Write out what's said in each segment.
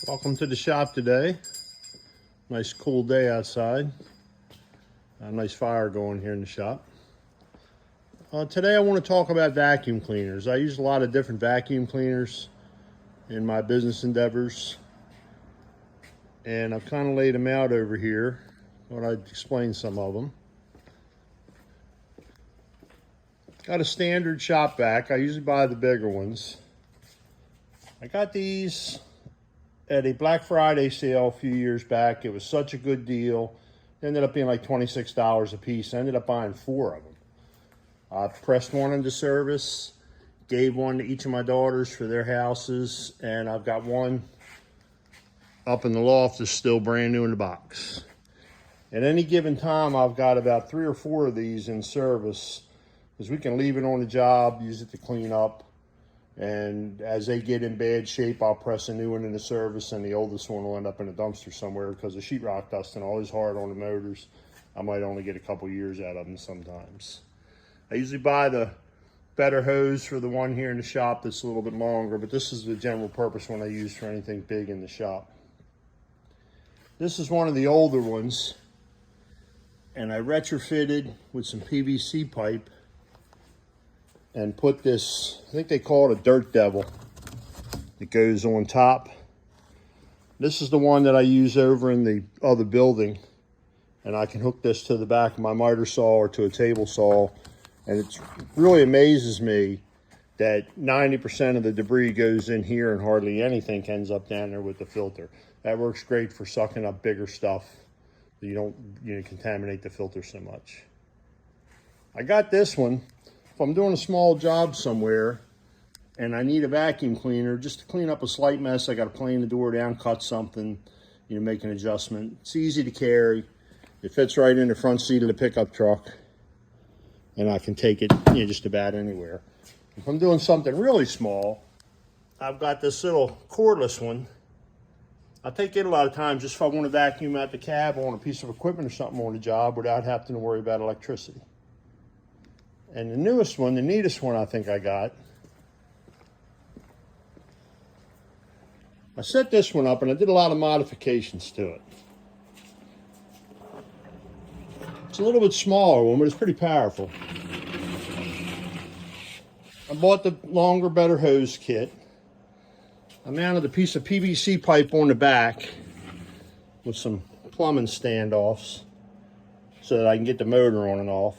Welcome to the shop today. Nice cool day outside. A nice fire going here in the shop. Today I want to talk about vacuum cleaners. I use a lot of different vacuum cleaners in my business endeavors, and I've kind of laid them out over here. Thought I'd explain some of them. Got a standard shop vac. I usually buy the bigger ones. I got these at a Black Friday sale a few years back. It was such a good deal. It ended up being like $26 a piece. I ended up buying 4 of them. I pressed one into service, gave one to each of my daughters for their houses, and I've got one up in the loft that's still brand new in the box. At any given time, I've got about 3 or 4 of these in service, because we can leave it on the job, use it to clean up, and as they get in bad shape, I'll press a new one into service, and the oldest one will end up in a dumpster somewhere because the sheetrock dusting all is hard on the motors. I might only get a couple years out of them sometimes. I usually buy the better hose for the one here in the shop that's a little bit longer, but this is the general purpose one I use for anything big in the shop. This is one of the older ones, and I retrofitted with some PVC pipe and put this, I think they call it a dirt devil, that goes on top. This is the one that I use over in the other building, and I can hook this to the back of my miter saw or to a table saw, and it really amazes me that 90% of the debris goes in here and hardly anything ends up down there with the filter. That works great for sucking up bigger stuff. You don't contaminate the filter so much. I got this one. If I'm doing a small job somewhere and I need a vacuum cleaner just to clean up a slight mess, I got to plane the door down, cut something, make an adjustment. It's easy to carry. It fits right in the front seat of the pickup truck, and I can take it just about anywhere. If I'm doing something really small, I've got this little cordless one. I take it a lot of times just if I want to vacuum out the cab on a piece of equipment or something on the job without having to worry about electricity. And the newest one, the neatest one I think I got, I set this one up and I did a lot of modifications to it. It's a little bit smaller one, but it's pretty powerful. I bought the longer, better hose kit. I mounted a piece of PVC pipe on the back with some plumbing standoffs so that I can get the motor on and off.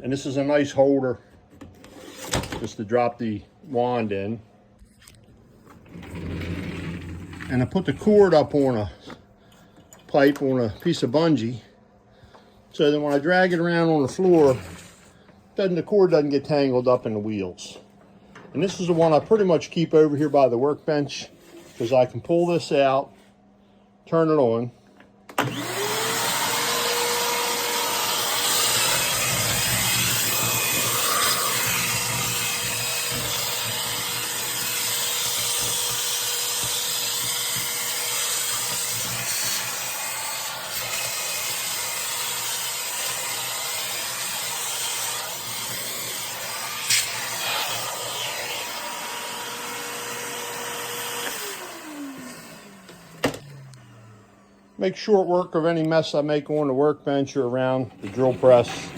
And this is a nice holder just to drop the wand in. And I put the cord up on a pipe on a piece of bungee so that when I drag it around on the floor, the cord doesn't get tangled up in the wheels. And this is the one I pretty much keep over here by the workbench, because I can pull this out, turn it on, make short work of any mess I make on the workbench or around the drill press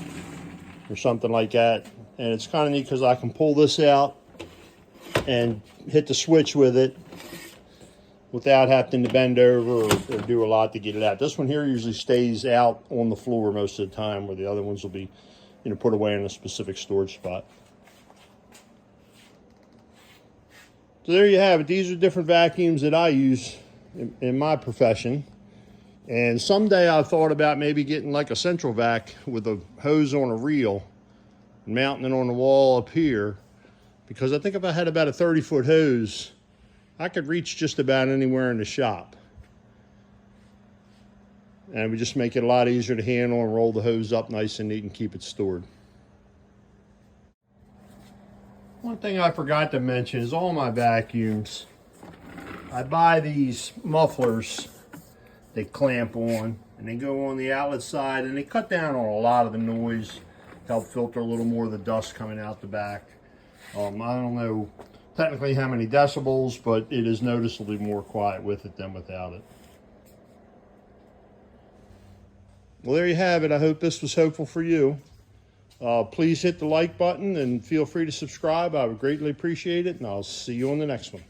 or something like that. And it's kind of neat because I can pull this out and hit the switch with it without having to bend over or do a lot to get it out. This one here usually stays out on the floor most of the time, where the other ones will be put away in a specific storage spot. So there you have it. These are different vacuums that I use in my profession. And someday I thought about maybe getting like a central vac with a hose on a reel and mounting it on the wall up here, because I think if I had about a 30-foot hose, I could reach just about anywhere in the shop. And it would just make it a lot easier to handle and roll the hose up nice and neat and keep it stored. One thing I forgot to mention is all my vacuums, I buy these mufflers. They clamp on and they go on the outlet side, and they cut down on a lot of the noise, help filter a little more of the dust coming out the back. I don't know technically how many decibels, but it is noticeably more quiet with it than without it. Well, there you have it. I hope this was helpful for you. Please hit the like button and feel free to subscribe. I would greatly appreciate it, and I'll see you on the next one.